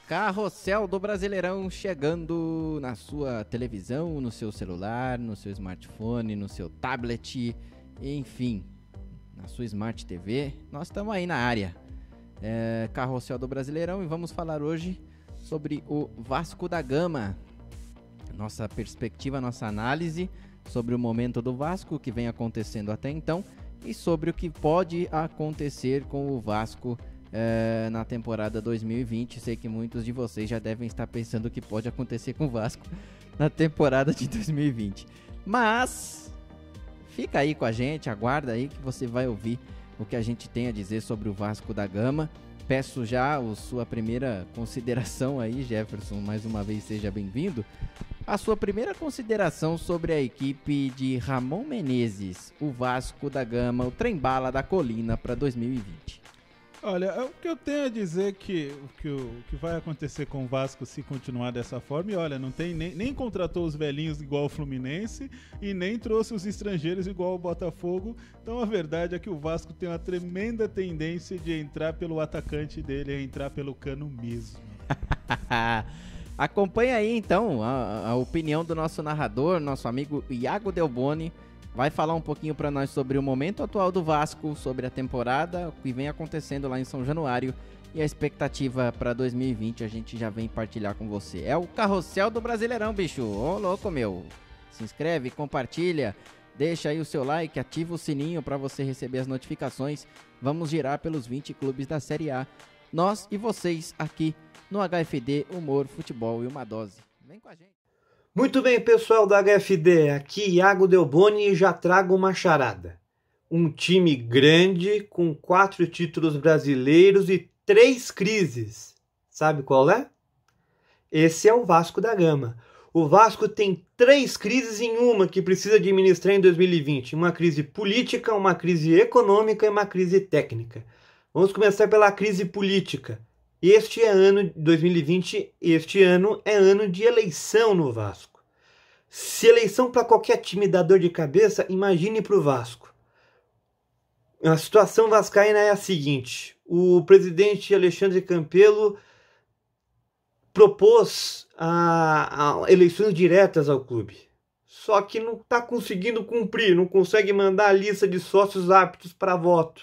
Carrossel do Brasileirão chegando na sua televisão, no seu celular, no seu smartphone, no seu tablet, enfim, na sua Smart TV. Nós estamos aí na área. Carrossel do Brasileirão, e vamos falar hoje sobre o Vasco da Gama. Nossa perspectiva, nossa análise sobre o momento do Vasco, o que vem acontecendo até então, e sobre o que pode acontecer com o Vasco na temporada 2020. Sei que muitos de vocês já devem estar pensando o que pode acontecer com o Vasco na temporada de 2020. Mas fica aí com a gente, aguarda aí que você vai ouvir o que a gente tem a dizer sobre o Vasco da Gama. Peço já a sua primeira consideração aí, Jefferson, mais uma vez seja bem-vindo. A sua primeira consideração sobre a equipe de Ramon Menezes, o Vasco da Gama, o trem-bala da colina para 2020. Olha, o que eu tenho a dizer que vai acontecer com o Vasco se continuar dessa forma, e olha, não tem nem contratou os velhinhos igual o Fluminense e nem trouxe os estrangeiros igual o Botafogo. Então a verdade é que o Vasco tem uma tremenda tendência de entrar pelo atacante dele, entrar pelo Cano mesmo. Acompanha aí então a opinião do nosso narrador, nosso amigo Iago Delboni. Vai falar um pouquinho para nós sobre o momento atual do Vasco, sobre a temporada, o que vem acontecendo lá em São Januário e a expectativa para 2020 a gente já vem partilhar com você. É o Carrossel do Brasileirão, bicho. Ô, louco, meu. Se inscreve, compartilha, deixa aí o seu like, ativa o sininho para você receber as notificações. Vamos girar pelos 20 clubes da Série A. Nós e vocês aqui no HFD Humor, Futebol e uma Dose. Vem com a gente. Muito bem, pessoal da HFD, aqui Iago Delboni, e já trago uma charada. Um time grande com 4 títulos brasileiros e 3 crises. Sabe qual é? Esse é o Vasco da Gama. O Vasco tem 3 crises em uma que precisa administrar em 2020. Uma crise política, uma crise econômica e uma crise técnica. Vamos começar pela crise política. Este é ano 2020, este ano é ano de eleição no Vasco. Se eleição para qualquer time dá dor de cabeça, imagine para o Vasco. A situação vascaína é a seguinte: o presidente Alexandre Campelo propôs a eleições diretas ao clube. Só que não está conseguindo cumprir, não consegue mandar a lista de sócios aptos para voto.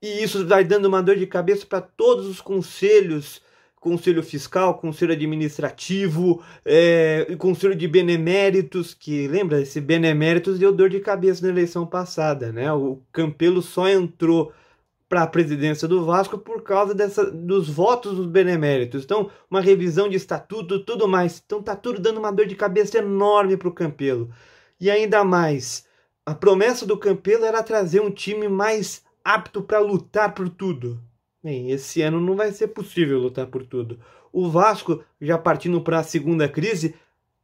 E isso vai dando uma dor de cabeça para todos os conselhos, conselho fiscal, conselho administrativo, conselho de beneméritos, que lembra, esse beneméritos deu dor de cabeça na eleição passada, né? O Campelo só entrou para a presidência do Vasco por causa dos votos dos beneméritos. Então, uma revisão de estatuto, tudo mais. Então tá tudo dando uma dor de cabeça enorme para o Campelo. E ainda mais, a promessa do Campelo era trazer um time mais apto para lutar por tudo. Bem, esse ano não vai ser possível lutar por tudo. O Vasco, já partindo para a segunda crise,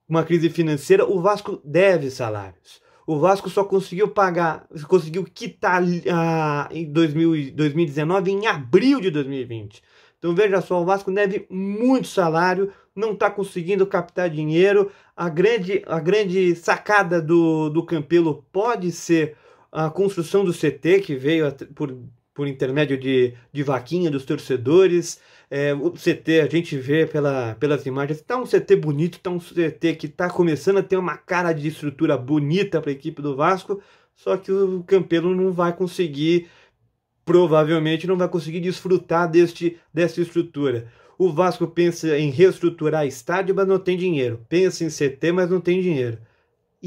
uma crise financeira, o Vasco deve salários. O Vasco só conseguiu quitar em 2019 em abril de 2020. Então veja só, o Vasco deve muito salário, não está conseguindo captar dinheiro. A grande sacada do Campelo pode ser a construção do CT, que veio por intermédio de vaquinha dos torcedores. O CT, a gente vê pelas imagens, está um CT bonito, está um CT que está começando a ter uma cara de estrutura bonita para a equipe do Vasco, só que o Campelo não vai conseguir, provavelmente não vai conseguir desfrutar dessa estrutura. O Vasco pensa em reestruturar estádio, mas não tem dinheiro. Pensa em CT, mas não tem dinheiro.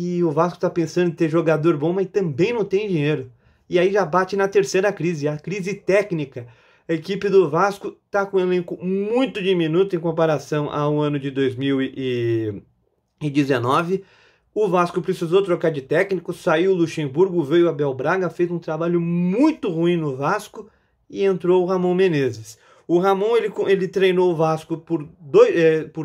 E o Vasco está pensando em ter jogador bom, mas também não tem dinheiro. E aí já bate na terceira crise, a crise técnica. A equipe do Vasco está com um elenco muito diminuto em comparação ao ano de 2019. O Vasco precisou trocar de técnico, saiu o Luxemburgo, veio o Abel Braga, fez um trabalho muito ruim no Vasco e entrou o Ramon Menezes. O Ramon ele treinou o Vasco por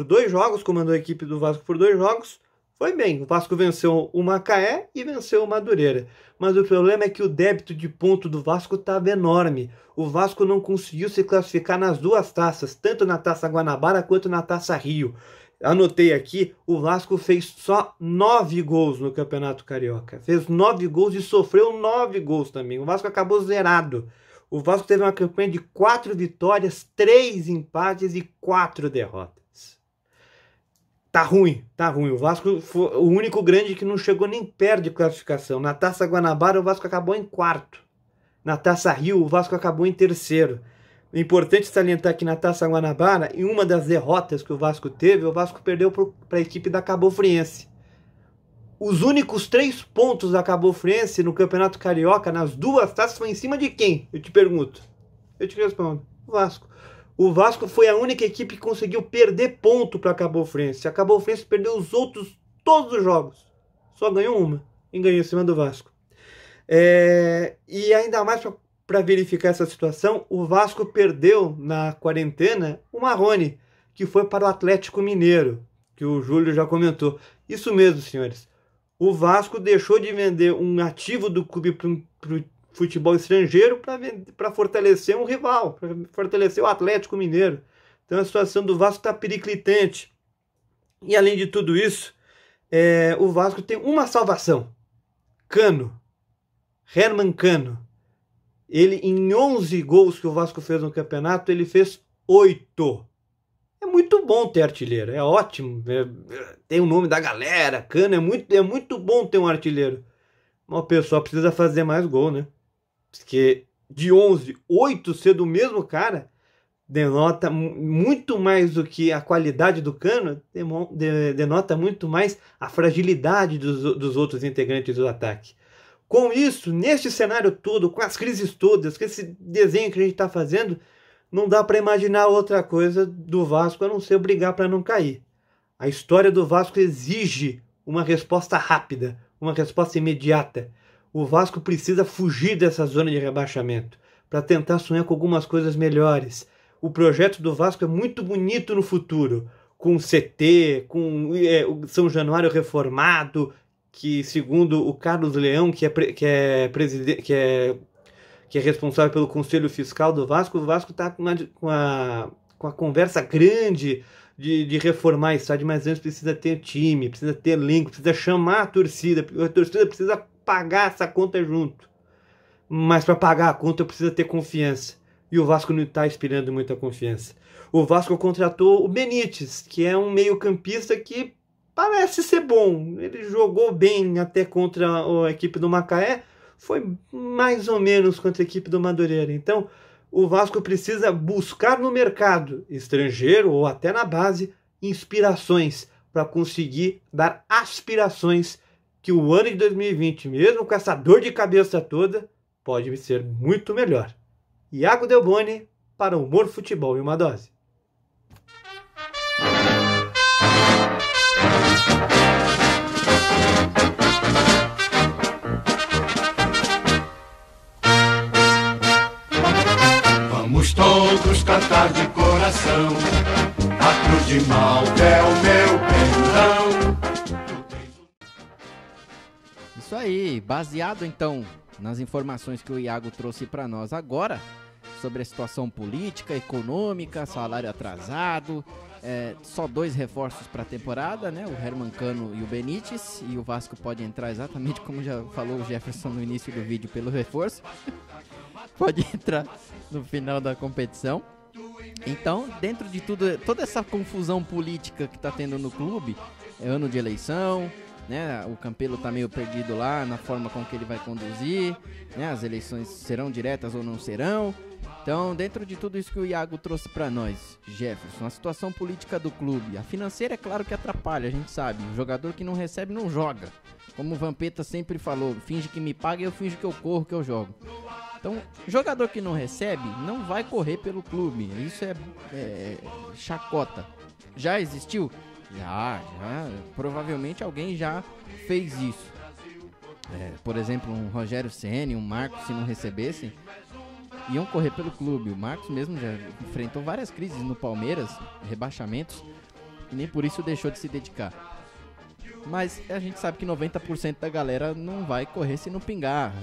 dois jogos, comandou a equipe do Vasco por 2 jogos. Foi bem, o Vasco venceu o Macaé e venceu o Madureira. Mas o problema é que o débito de ponto do Vasco estava enorme. O Vasco não conseguiu se classificar nas 2 taças, tanto na Taça Guanabara quanto na Taça Rio. Anotei aqui, o Vasco fez só 9 gols no Campeonato Carioca. Fez 9 gols e sofreu 9 gols também. O Vasco acabou zerado. O Vasco teve uma campanha de 4 vitórias, 3 empates e 4 derrotas. Tá ruim. O Vasco foi o único grande que não chegou nem perto de classificação. Na Taça Guanabara, o Vasco acabou em 4º. Na Taça Rio, o Vasco acabou em 3º. É importante salientar que na Taça Guanabara, em uma das derrotas que o Vasco teve, o Vasco perdeu para a equipe da Cabo Friense. Os únicos 3 pontos da Cabo Friense no Campeonato Carioca, nas 2 taças, foi em cima de quem? Eu te pergunto. Eu te respondo. O Vasco. O Vasco foi a única equipe que conseguiu perder ponto para a Cabo Friense. A Cabo Friense perdeu os outros, todos os jogos. Só ganhou uma. E ganhou em cima do Vasco. E ainda mais para verificar essa situação, o Vasco perdeu na quarentena o Marrone, que foi para o Atlético Mineiro, que o Júlio já comentou. Isso mesmo, senhores. O Vasco deixou de vender um ativo do clube para o futebol estrangeiro para fortalecer um rival, para fortalecer o Atlético Mineiro. Então a situação do Vasco está periclitante. E além de tudo isso, o Vasco tem uma salvação. Cano. Herman Cano. Ele, em 11 gols que o Vasco fez no campeonato, ele fez 8. É muito bom ter artilheiro, é ótimo. Tem o nome da galera, Cano, é muito bom ter um artilheiro. Mas o pessoal precisa fazer mais gol, né? Porque de 11, 8 ser do mesmo cara, denota muito mais do que a qualidade do Cano, denota muito mais a fragilidade dos outros integrantes do ataque. Com isso, neste cenário todo, com as crises todas, com esse desenho que a gente está fazendo, não dá para imaginar outra coisa do Vasco a não ser brigar para não cair. A história do Vasco exige uma resposta rápida, uma resposta imediata. O Vasco precisa fugir dessa zona de rebaixamento para tentar sonhar com algumas coisas melhores. O projeto do Vasco é muito bonito no futuro, com CT, com o São Januário reformado, que segundo o Carlos Leão, que é responsável pelo Conselho Fiscal do Vasco, o Vasco está com a conversa grande de reformar o estádio, mas antes precisa ter time, precisa ter elenco, precisa chamar a torcida precisa pagar essa conta junto. Mas para pagar a conta precisa ter confiança. E o Vasco não está inspirando muita confiança. O Vasco contratou o Benítez, que é um meio-campista que parece ser bom. Ele jogou bem até contra a equipe do Macaé, foi mais ou menos contra a equipe do Madureira. Então, o Vasco precisa buscar no mercado estrangeiro ou até na base inspirações para conseguir dar aspirações que o ano de 2020, mesmo com essa dor de cabeça toda, pode ser muito melhor. Iago Delboni para o Humor Futebol em uma Dose. Vamos todos cantar de coração, a cruz de Malta é o meu pendão. Isso aí, baseado então nas informações que o Iago trouxe para nós agora, sobre a situação política, econômica, salário atrasado, só 2 reforços para a temporada, né? O Herman Cano e o Benítez, e o Vasco pode entrar exatamente como já falou o Jefferson no início do vídeo pelo reforço. Pode entrar no final da competição. Então, dentro de tudo, toda essa confusão política que está tendo no clube, é ano de eleição, né? O Campelo tá meio perdido lá na forma com que ele vai conduzir, né? As eleições serão diretas ou não serão. Então, dentro de tudo isso que o Iago trouxe para nós, Jefferson, a situação política do clube, a financeira é claro que atrapalha, a gente sabe. O jogador que não recebe não joga. Como o Vampeta sempre falou, finge que me paga e eu finge que eu corro, que eu jogo. Então, jogador que não recebe não vai correr pelo clube. Isso é chacota. Já existiu? Já. Provavelmente alguém já fez isso. Por exemplo, um Rogério Ceni, um Marcos, se não recebessem, iam correr pelo clube. O Marcos mesmo já enfrentou várias crises no Palmeiras, rebaixamentos, e nem por isso deixou de se dedicar. Mas a gente sabe que 90% da galera não vai correr se não pingar.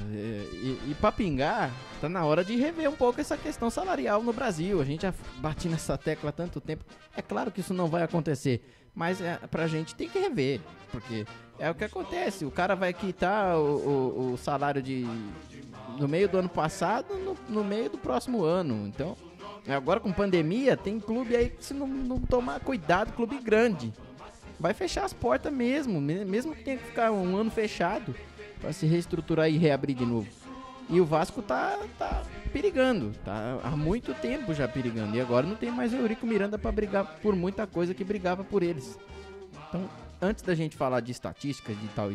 E pra pingar, tá na hora de rever um pouco essa questão salarial no Brasil. A gente já bate nessa tecla há tanto tempo. É claro que isso não vai acontecer, mas pra gente tem que rever, porque é o que acontece. O cara vai quitar o salário no meio do ano passado, no meio do próximo ano. Então, agora com pandemia, tem clube aí que se não tomar cuidado, clube grande, vai fechar as portas mesmo que tenha que ficar um ano fechado para se reestruturar e reabrir de novo. E o Vasco tá perigando, tá há muito tempo já perigando. E agora não tem mais o Eurico Miranda para brigar por muita coisa que brigava por eles. Então, antes da gente falar de estatísticas, de tal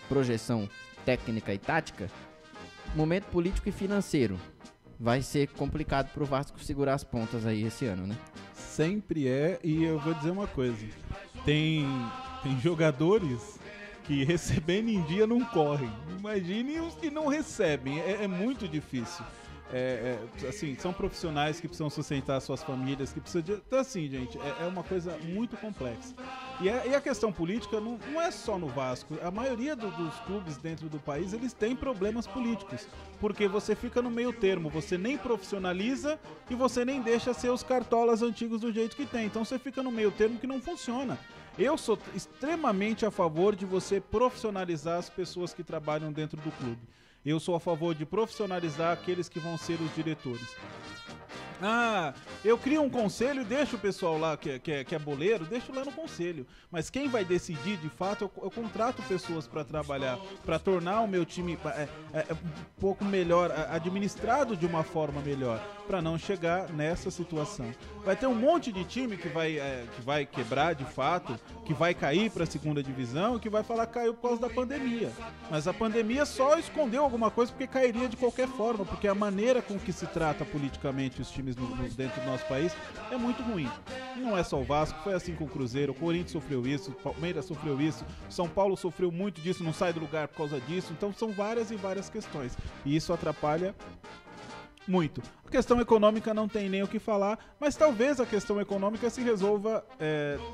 projeção técnica e tática, momento político e financeiro. Vai ser complicado pro Vasco segurar as pontas aí esse ano, né? Sempre é, e eu vou dizer uma coisa. Tem jogadores que recebendo em dia não correm. Imagine os que não recebem. É muito difícil. Assim, são profissionais que precisam sustentar suas famílias, que precisam de... Então, assim, gente, é uma coisa muito complexa. E a questão política não é só no Vasco. A maioria dos clubes dentro do país, eles têm problemas políticos. Porque você fica no meio termo, você nem profissionaliza e você nem deixa ser os cartolas antigos do jeito que tem. Então você fica no meio termo que não funciona. Eu sou extremamente a favor de você profissionalizar as pessoas que trabalham dentro do clube. Eu sou a favor de profissionalizar aqueles que vão ser os diretores. Eu crio um conselho e deixo o pessoal lá que é boleiro, deixo lá no conselho. Mas quem vai decidir, de fato, eu contrato pessoas para trabalhar, para tornar o meu time um pouco melhor, administrado de uma forma melhor, para não chegar nessa situação. Vai ter um monte de time que vai quebrar de fato, que vai cair para a segunda divisão e que vai falar que caiu por causa da pandemia. Mas a pandemia só escondeu alguma coisa porque cairia de qualquer forma, porque a maneira com que se trata politicamente os times dentro do nosso país é muito ruim. Não é só o Vasco, foi assim com o Cruzeiro, o Corinthians sofreu isso, o Palmeiras sofreu isso, São Paulo sofreu muito disso, não sai do lugar por causa disso. Então são várias e várias questões e isso atrapalha muito. A questão econômica não tem nem o que falar, mas talvez a questão econômica se resolva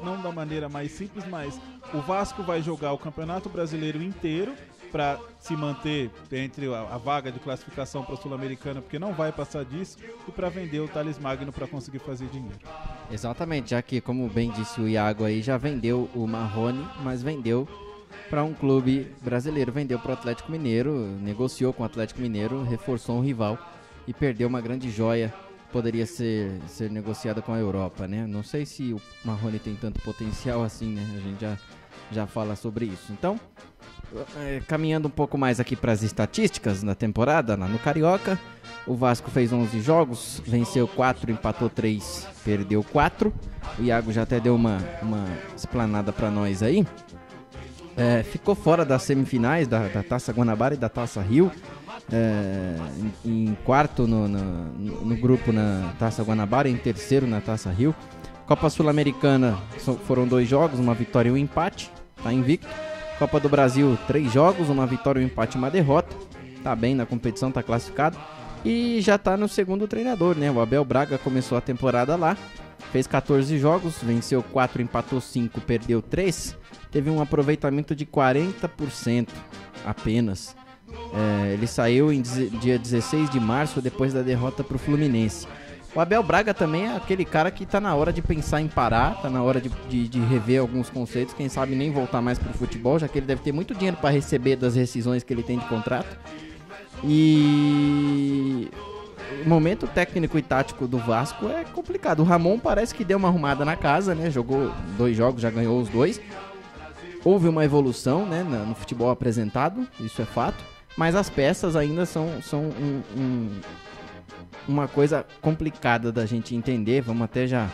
não da maneira mais simples, mas o Vasco vai jogar o Campeonato Brasileiro inteiro para se manter entre a vaga de classificação para a Sul-Americana, porque não vai passar disso, e para vender o Thales Magno para conseguir fazer dinheiro. Exatamente, já que, como bem disse o Iago aí, já vendeu o Marrone, mas vendeu para um clube brasileiro, vendeu para o Atlético Mineiro, negociou com o Atlético Mineiro, reforçou um rival e perdeu uma grande joia, poderia ser negociada com a Europa, né? Não sei se o Marrone tem tanto potencial assim, né? A gente já fala sobre isso. Então, caminhando um pouco mais aqui para as estatísticas da temporada, lá no Carioca, o Vasco fez 11 jogos, venceu 4, empatou 3, perdeu 4. O Iago já até deu uma explanada para nós aí. Ficou fora das semifinais da Taça Guanabara e da Taça Rio. Em quarto no grupo na Taça Guanabara, em terceiro na Taça Rio. Copa Sul-Americana foram 2 jogos, uma vitória e um empate, tá invicto. Copa do Brasil, 3 jogos, uma vitória, um empate e uma derrota. Tá bem na competição, tá classificado. E já tá no segundo treinador, né? O Abel Braga começou a temporada lá, fez 14 jogos, venceu 4, empatou 5, perdeu 3. Teve um aproveitamento de 40% apenas. Ele saiu em dia 16 de março, depois da derrota pro Fluminense. O Abel Braga também é aquele cara que tá na hora de pensar em parar, tá na hora de rever alguns conceitos, quem sabe nem voltar mais pro futebol, já que ele deve ter muito dinheiro para receber das rescisões que ele tem de contrato. E o momento técnico e tático do Vasco é complicado. O Ramon parece que deu uma arrumada na casa, né? Jogou 2 jogos, já ganhou os 2. Houve uma evolução, né, no futebol apresentado, isso é fato, mas as peças ainda são uma coisa complicada da gente entender. Vamos até já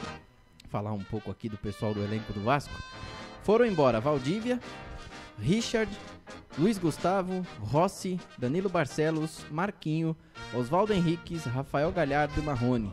falar um pouco aqui do pessoal do elenco do Vasco. Foram embora Valdívia, Richard, Luiz Gustavo, Rossi, Danilo Barcelos, Marquinho, Oswaldo Henriques, Rafael Galhardo e Marrone.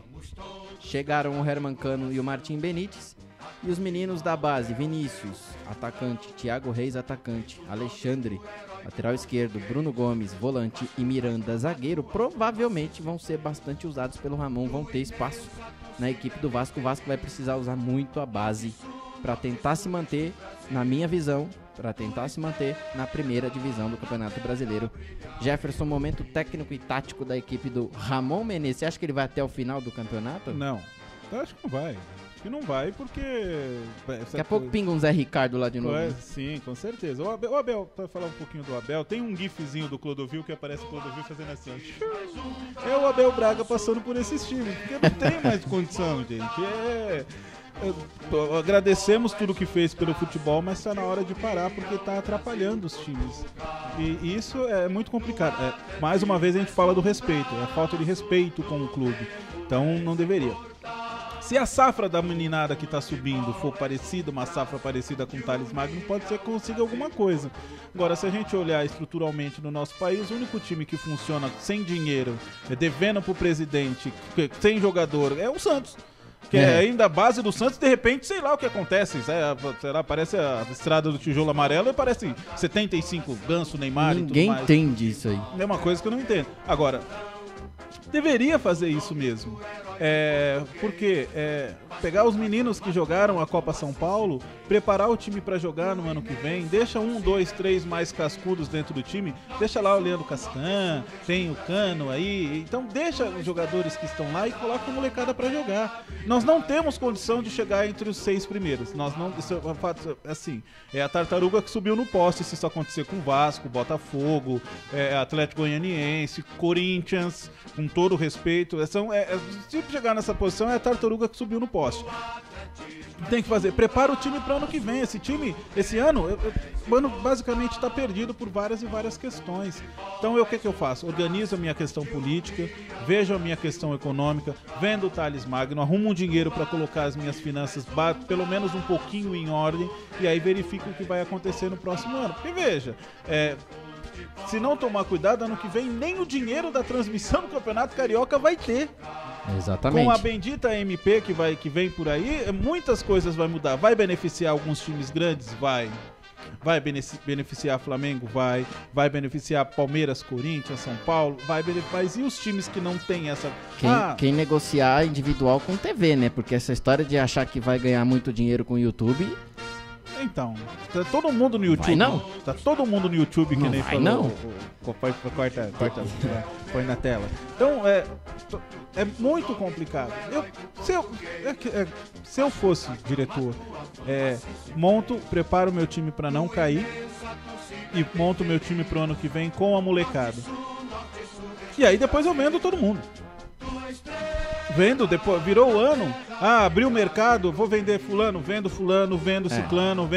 Chegaram o Herman Cano e o Martim Benítez. E os meninos da base, Vinícius, atacante, Thiago Reis, atacante, Alexandre, lateral esquerdo, Bruno Gomes, volante e Miranda, zagueiro, provavelmente vão ser bastante usados pelo Ramon, vão ter espaço na equipe do Vasco. O Vasco vai precisar usar muito a base para tentar se manter, na minha visão, para tentar se manter na primeira divisão do Campeonato Brasileiro. Jefferson, momento técnico e tático da equipe do Ramon Menezes. Você acha que ele vai até o final do campeonato? Não, eu acho que não vai. Acho que não vai porque... Daqui a pouco pinga um Zé Ricardo lá de novo. Sim, com certeza. O Abel, pra falar um pouquinho do Abel, tem um gifzinho do Clodovil que aparece o Clodovil fazendo assim, ó. É o Abel Braga passando por esses times, porque não tem mais condição, gente. Agradecemos tudo que fez pelo futebol, mas está na hora de parar porque está atrapalhando os times. E isso é muito complicado. Mais uma vez a gente fala do respeito, é a falta de respeito com o clube. Então não deveria. Se a safra da meninada que está subindo for parecida, uma safra parecida com o Thales Magno, pode ser que consiga alguma coisa. Agora, se a gente olhar estruturalmente no nosso país, o único time que funciona sem dinheiro, devendo para o presidente, sem jogador, é o Santos. Que é ainda a base do Santos, de repente, sei lá o que acontece. Sei lá, parece a estrada do tijolo amarelo e parece 75 Ganso, Neymar e tudo mais. Ninguém entende isso aí. É uma coisa que eu não entendo. Agora, deveria fazer isso mesmo. Porque pegar os meninos que jogaram a Copa São Paulo, preparar o time para jogar no ano que vem, deixa 1, 2, 3 mais cascudos dentro do time, deixa lá o Leandro Castan, tem o Cano aí, então deixa os jogadores que estão lá e coloca a molecada para jogar. Nós não temos condição de chegar entre os 6 primeiros. Nós não, isso é fato, assim, é a tartaruga que subiu no poste se isso acontecer com Vasco, Botafogo, Atlético Goianiense, Corinthians, com todo o respeito, se chegar nessa posição é a tartaruga que subiu no poste. Tem que fazer, prepara o time para o ano que vem. Esse ano basicamente está perdido por várias e várias questões. Então o que eu faço? Organizo a minha questão política, vejo a minha questão econômica, vendo o Thales Magno, arrumo um dinheiro para colocar as minhas finanças pelo menos um pouquinho em ordem e aí verifico o que vai acontecer no próximo ano. Porque veja, se não tomar cuidado, ano que vem nem o dinheiro da transmissão do Campeonato Carioca vai ter. Exatamente. Com a bendita MP que vem por aí, muitas coisas vai mudar. Vai beneficiar alguns times grandes? Vai. Vai beneficiar Flamengo? Vai beneficiar Palmeiras, Corinthians, São Paulo? Mas e os times que não tem essa... Quem negociar individual com TV, né? Porque essa história de achar que vai ganhar muito dinheiro com o YouTube... Então, tá todo mundo no YouTube. Vai não? Tá todo mundo no YouTube, que não nem vai falou. Não. Corta, põe na tela. Então, é muito complicado. Se eu fosse diretor, preparo o meu time pra não cair e monto o meu time pro ano que vem com a molecada. E aí depois eu vendo todo mundo. Depois, virou o ano, abriu o mercado, vou vender fulano, vendo ciclano,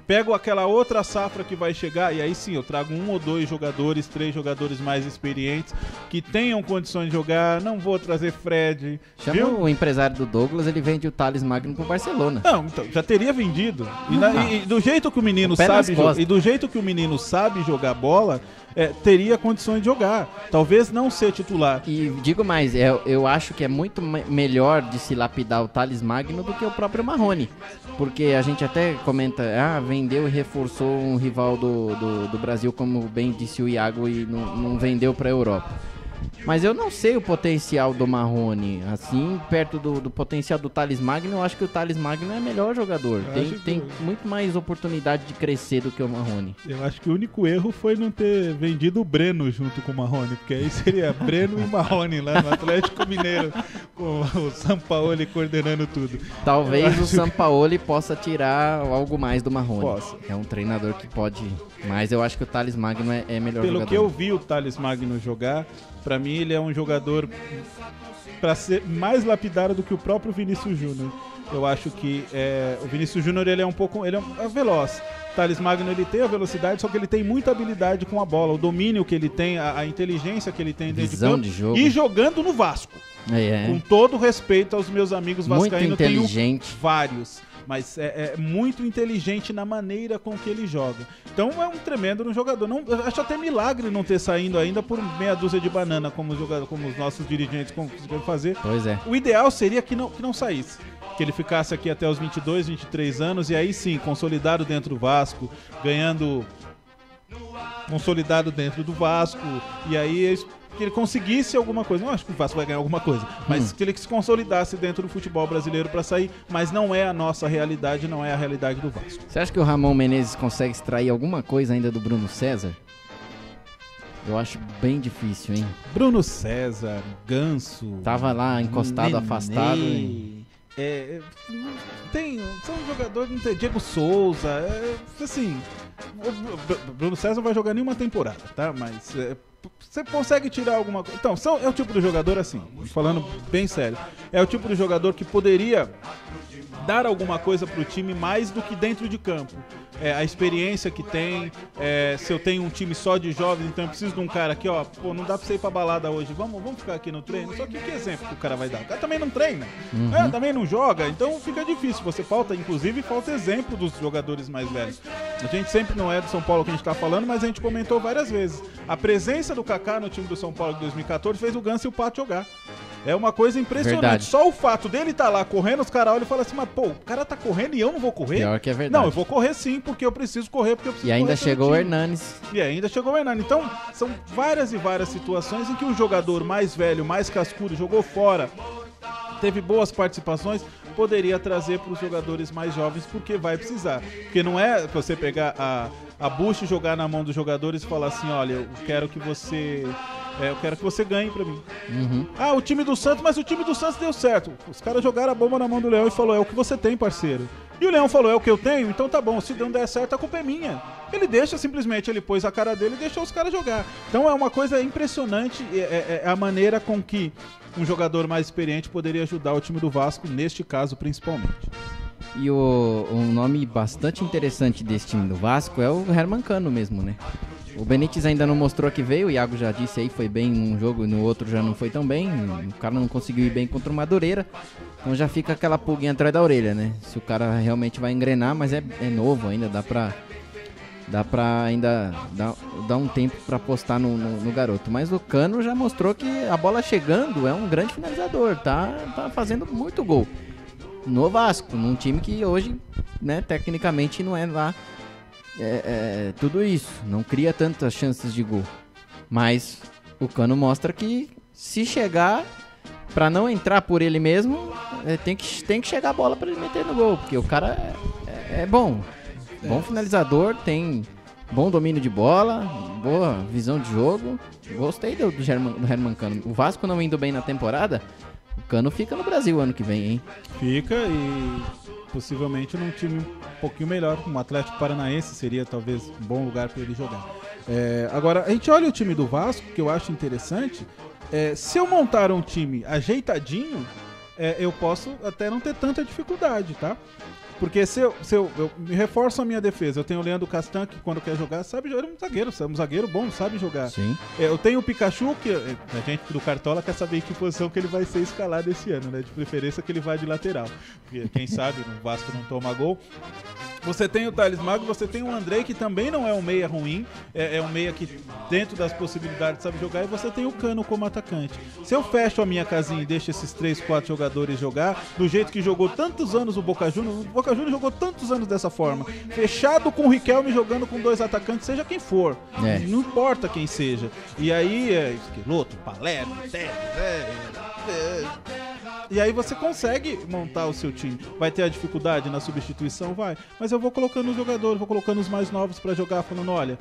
pego aquela outra safra que vai chegar, e aí sim, eu trago 1 ou 2 jogadores, 3 jogadores mais experientes, que tenham condições de jogar, não vou trazer Fred. Chama o empresário do Douglas, ele vende o Thales Magno pro Barcelona. Não, então, já teria vendido. E do jeito que o menino sabe jogar bola, teria condições de jogar. Talvez não ser titular. E digo mais, eu acho que é muito melhor de se lapidar o Thales Magno do que o próprio Marrone. Porque a gente até comenta, vendeu e reforçou um rival do Brasil, como bem disse o Iago, e não vendeu pra Europa. Mas eu não sei o potencial do Marrone. Assim, perto do potencial do Thales Magno, eu acho que o Thales Magno é melhor jogador. Tem muito mais oportunidade de crescer do que o Marrone. Eu acho que o único erro foi não ter vendido o Breno junto com o Marrone, porque aí seria Breno e Marrone lá no Atlético Mineiro, com o Sampaoli coordenando tudo. Talvez o Sampaoli possa tirar algo mais do Marrone. É um treinador que pode... Mas eu acho que o Thales Magno é melhor jogador. Pelo que eu vi o Thales Magno jogar, pra mim ele é um jogador pra ser mais lapidado do que o próprio Vinícius Júnior. Eu acho que o Vinícius Júnior ele é veloz. O Thales Magno ele tem a velocidade, só que ele tem muita habilidade com a bola, o domínio que ele tem, a inteligência que ele tem dentro de campo, de jogo. E jogando no Vasco. Com todo respeito aos meus amigos vascaínos, muito inteligente. Tenho vários. Mas é muito inteligente na maneira com que ele joga. Então é um tremendo jogador. Eu acho até milagre não ter saído ainda por meia dúzia de banana, como os nossos dirigentes conseguiram fazer. Pois é. O ideal seria que não saísse. Que ele ficasse aqui até os 22, 23 anos e aí sim, consolidado dentro do Vasco, consolidado dentro do Vasco, e aí que ele conseguisse alguma coisa. Não acho que o Vasco vai ganhar alguma coisa, mas que ele se consolidasse dentro do futebol brasileiro para sair, mas não é a nossa realidade, não é a realidade do Vasco. Você acha que o Ramon Menezes consegue extrair alguma coisa ainda do Bruno César? Eu acho bem difícil, hein? Bruno César, Ganso... Tava lá encostado, Nenê, afastado. São jogadores, não tem Diego Souza, assim, o Bruno César não vai jogar nenhuma temporada, tá? Mas você consegue tirar alguma coisa. Então, é o tipo de jogador assim, falando bem sério, é o tipo de jogador que poderia dar alguma coisa pro time mais do que dentro de campo. A experiência que tem, se eu tenho um time só de jovens, então eu preciso de um cara aqui, ó, pô, não dá pra você ir pra balada hoje, vamos ficar aqui no treino. Só que exemplo que o cara vai dar? O cara também não treina, também não joga, então fica difícil. Inclusive falta exemplo dos jogadores mais velhos. A gente sempre não é do São Paulo que a gente tá falando, mas a gente comentou várias vezes. A presença do Kaká no time do São Paulo de 2014 fez o Ganso e o Pato jogar. É uma coisa impressionante. Verdade. Só o fato dele estar lá correndo, os caras olham e falam assim, mas pô, o cara tá correndo e eu não vou correr? Pior que é verdade. Não, eu vou correr sim, porque eu preciso correr, E ainda chegou o Hernanes. Então, são várias e várias situações em que o jogador mais velho, mais cascudo, jogou fora, teve boas participações, poderia trazer para os jogadores mais jovens, porque vai precisar. Porque não é você pegar a bucha e jogar na mão dos jogadores e falar assim, olha, eu quero que você ganhe pra mim. O time do Santos, mas o time do Santos deu certo. Os caras jogaram a bomba na mão do Leão e falou, é o que você tem, parceiro. E o Leão falou, é o que eu tenho, então tá bom, se não der certo, a culpa é minha. Ele ele pôs a cara dele e deixou os caras jogar. Então é uma coisa impressionante, a maneira com que um jogador mais experiente poderia ajudar o time do Vasco, neste caso principalmente. E um nome bastante interessante desse time do Vasco é o Herman Cano mesmo, né? O Benítez ainda não mostrou que veio, o Iago já disse aí, foi bem num jogo e no outro já não foi tão bem. O cara não conseguiu ir bem contra o Madureira, então já fica aquela pulguinha atrás da orelha, né? Se o cara realmente vai engrenar, mas é novo ainda, dá pra ainda dar um tempo pra apostar no garoto. Mas o Cano já mostrou que a bola chegando é um grande finalizador, tá fazendo muito gol no Vasco, num time que hoje, né, tecnicamente não é lá tudo isso, não cria tantas chances de gol, mas o Cano mostra que se chegar, pra não entrar por ele mesmo, tem que chegar a bola pra ele meter no gol, porque o cara é bom finalizador, tem bom domínio de bola, boa visão de jogo. Gostei do Herman Cano. O Vasco não indo bem na temporada, o Cano fica no Brasil ano que vem, hein? Fica, e possivelmente num time um pouquinho melhor, como o Atlético Paranaense seria talvez um bom lugar para ele jogar. Agora, a gente olha o time do Vasco, que eu acho interessante. Se eu montar um time ajeitadinho, eu posso até não ter tanta dificuldade, tá? Porque se eu me reforço a minha defesa, eu tenho o Leandro Castan, que quando quer jogar, sabe jogar, um zagueiro bom, sabe jogar. Sim. Eu tenho o Pikachu, que a gente do Cartola quer saber em que posição que ele vai ser escalado esse ano, né? De preferência que ele vá de lateral. Porque quem sabe o Vasco não toma gol. Você tem o Thales Magno, você tem o Andrei, que também não é um meia ruim, é um meia que dentro das possibilidades sabe jogar, e você tem o Cano como atacante. Se eu fecho a minha casinha e deixo esses 3, 4 jogadores jogar, do jeito que jogou tantos anos o Boca Juniors jogou tantos anos dessa forma, fechado com o Riquelme jogando com 2 atacantes, seja quem for, não importa quem seja. E aí, Esqueloto, Palermo, e aí você consegue montar o seu time. Vai ter a dificuldade na substituição? Vai. Mas eu vou colocando os jogadores, vou colocando os mais novos pra jogar, falando, olha,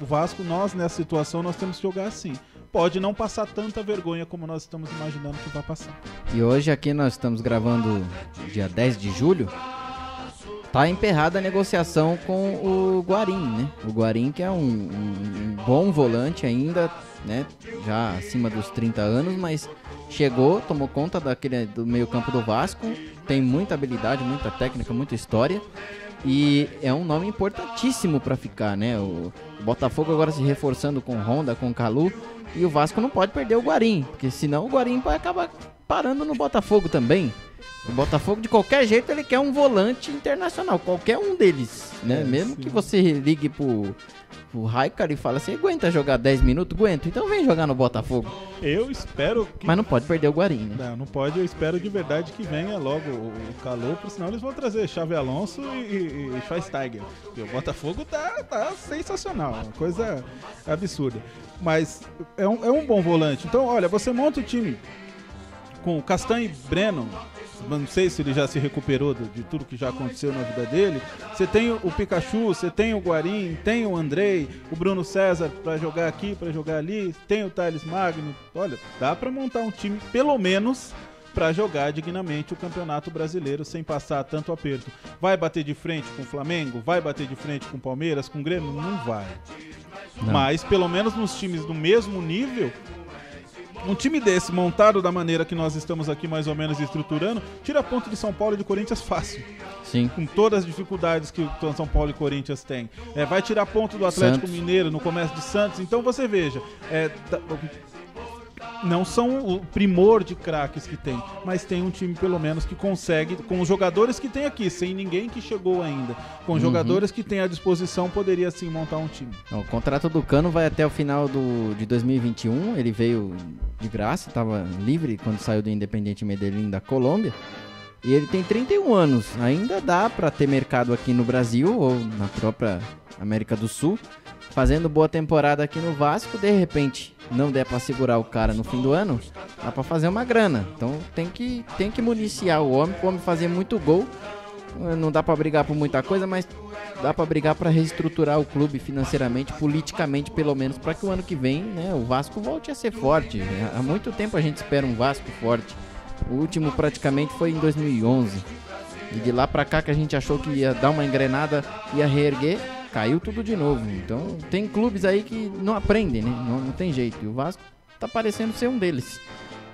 o Vasco, nós nessa situação, nós temos que jogar assim. Pode não passar tanta vergonha como nós estamos imaginando que vai passar. E hoje aqui nós estamos gravando dia 10 de julho. Tá emperrada a negociação com o Guarim, né? O Guarim, que é um bom volante ainda, né? Já acima dos 30 anos, mas chegou, tomou conta do meio campo do Vasco, tem muita habilidade, muita técnica, muita história, e é um nome importantíssimo para ficar, né? O Botafogo agora se reforçando com Honda, com Calu, e o Vasco não pode perder o Guarim, porque senão o Guarim vai acabar parando no Botafogo também. O Botafogo, de qualquer jeito, ele quer um volante internacional, qualquer um deles, né? Mesmo que você ligue pro Raikkonen e fale assim, aguenta jogar 10 minutos? Aguento, então vem jogar no Botafogo. Eu espero que... Mas não pode perder o Guarim, né? Não pode, eu espero de verdade que venha logo o Calou, porque senão eles vão trazer Xavi Alonso e Schweinsteiger. Porque o Botafogo tá sensacional, uma coisa absurda. Mas é um bom volante. Então, olha, você monta o time com Castanho e Breno. Não sei se ele já se recuperou de tudo que já aconteceu na vida dele. Você tem o Pikachu, você tem o Guarim, tem o Andrei, o Bruno César pra jogar aqui, pra jogar ali, tem o Thales Magno. Olha, dá pra montar um time, pelo menos, para jogar dignamente o Campeonato Brasileiro sem passar tanto aperto. Vai bater de frente com o Flamengo? Vai bater de frente com o Palmeiras, com o Grêmio? Não vai. Não. Mas pelo menos nos times do mesmo nível, um time desse montado da maneira que nós estamos aqui mais ou menos estruturando, tira ponto de São Paulo e de Corinthians fácil. Sim. Com todas as dificuldades que o São Paulo e Corinthians têm. Vai tirar ponto do Atlético Mineiro no começo de Santos. Então você veja, não são o primor de craques que tem, mas tem um time pelo menos que consegue, com os jogadores que tem aqui, sem ninguém que chegou ainda, com jogadores que tem à disposição, poderia sim montar um time. O contrato do Cano vai até o final de 2021, ele veio de graça, estava livre quando saiu do Independiente Medellín da Colômbia, e ele tem 31 anos, ainda dá para ter mercado aqui no Brasil ou na própria América do Sul, fazendo boa temporada aqui no Vasco, de repente não der pra segurar o cara no fim do ano, dá pra fazer uma grana. Então tem que municiar o homem fazer muito gol. Não dá pra brigar por muita coisa, mas dá pra brigar pra reestruturar o clube financeiramente, politicamente pelo menos, pra que o ano que vem, né, o Vasco volte a ser forte. Há muito tempo a gente espera um Vasco forte. O último praticamente foi em 2011. E de lá pra cá que a gente achou que ia dar uma engrenada, ia reerguer, caiu tudo de novo. Então tem clubes aí que não aprendem, né? Não tem jeito. E o Vasco tá parecendo ser um deles.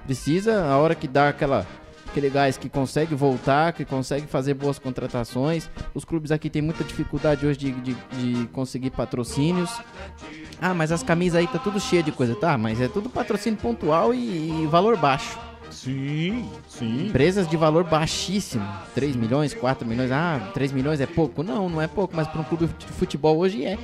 Precisa, a hora que dá aquele gás que consegue voltar, que consegue fazer boas contratações. Os clubes aqui tem muita dificuldade hoje de conseguir patrocínios. Ah, mas as camisas aí tá tudo cheio de coisa. Tá, mas é tudo patrocínio pontual e valor baixo. Sim. Empresas de valor baixíssimo, 3 milhões, 4 milhões, 3 milhões é pouco? Não é pouco, mas para um clube de futebol hoje é.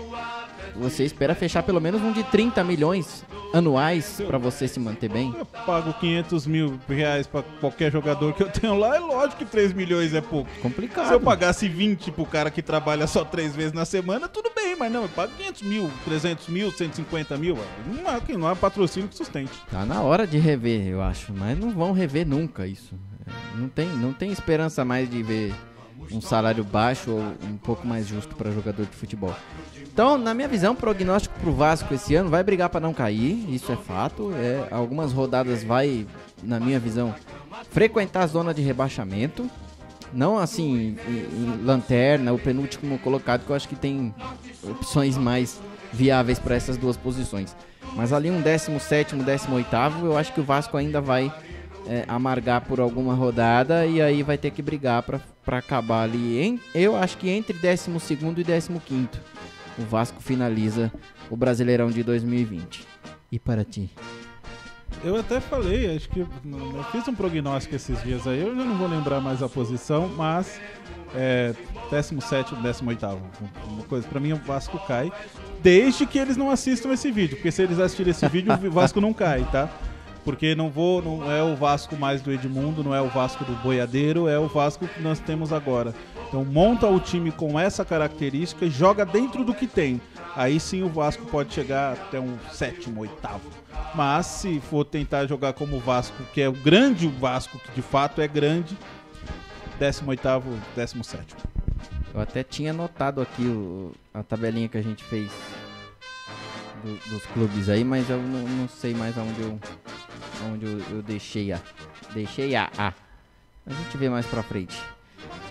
Você espera fechar pelo menos um de 30 milhões anuais para você se manter bem. Eu pago 500 mil reais para qualquer jogador que eu tenho lá, é lógico que 3 milhões é pouco. Complicado. Se eu pagasse 20 pro cara que trabalha só 3 vezes na semana, tudo bem, mas não, eu pago 500 mil, 300 mil, 150 mil, não há patrocínio que sustente. Tá na hora de rever, eu acho, mas não vão rever nunca isso. Não tem esperança mais de ver um salário baixo ou um pouco mais justo para jogador de futebol. Então, na minha visão, prognóstico pro Vasco esse ano vai brigar para não cair, isso é fato. Algumas rodadas vai, na minha visão, frequentar a zona de rebaixamento. Não assim em lanterna, o penúltimo colocado, que eu acho que tem opções mais viáveis para essas duas posições. Mas ali um 17º, 18º, eu acho que o Vasco ainda vai amargar por alguma rodada e aí vai ter que brigar para acabar ali. Eu acho que entre 12º e 15º. O Vasco finaliza o Brasileirão de 2020. E para ti? Eu até falei, acho que eu fiz um prognóstico esses dias aí, eu já não vou lembrar mais a posição, mas 17º, 18º. Uma coisa, pra mim o Vasco cai, desde que eles não assistam esse vídeo, porque se eles assistirem esse vídeo, o Vasco não cai, tá? Porque não é o Vasco mais do Edmundo, não é o Vasco do Boiadeiro, é o Vasco que nós temos agora. Então monta o time com essa característica e joga dentro do que tem. Aí sim o Vasco pode chegar até um 7º, 8º. Mas se for tentar jogar como o Vasco, que é o grande Vasco, que de fato é grande, 18º, 17º. Eu até tinha notado aqui a tabelinha que a gente fez dos clubes aí, mas eu não sei mais aonde eu deixei a gente vê mais pra frente.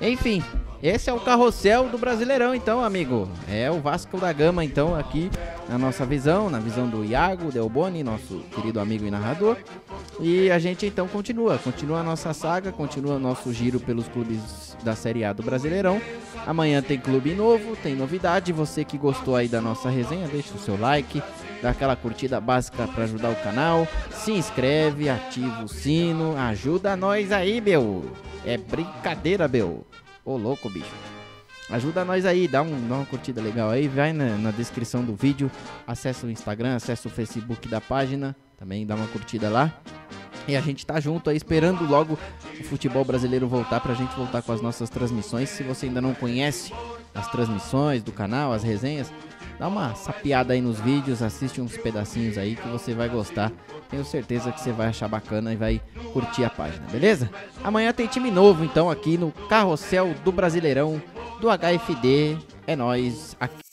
Enfim, esse é o carrossel do Brasileirão, então, amigo. É o Vasco da Gama, então, aqui na nossa visão, na visão do Iago Delboni, nosso querido amigo e narrador. E a gente, então, continua a nossa saga, continua o nosso giro pelos clubes da Série A do Brasileirão. Amanhã tem clube novo, tem novidade. Você que gostou aí da nossa resenha, deixa o seu like, dá aquela curtida básica para ajudar o canal, se inscreve, ativa o sino, ajuda nós aí, meu. É brincadeira, meu. Ô, louco, bicho. Ajuda nós aí, dá uma curtida legal aí, vai na descrição do vídeo, acessa o Instagram, acessa o Facebook da página, também dá uma curtida lá. E a gente tá junto aí, esperando logo o futebol brasileiro voltar, pra gente voltar com as nossas transmissões. Se você ainda não conhece as transmissões do canal, as resenhas, dá uma sapeada aí nos vídeos, assiste uns pedacinhos aí que você vai gostar. Tenho certeza que você vai achar bacana e vai curtir a página, beleza? Amanhã tem time novo, então, aqui no Carrossel do Brasileirão do HFD. É nóis, aqui.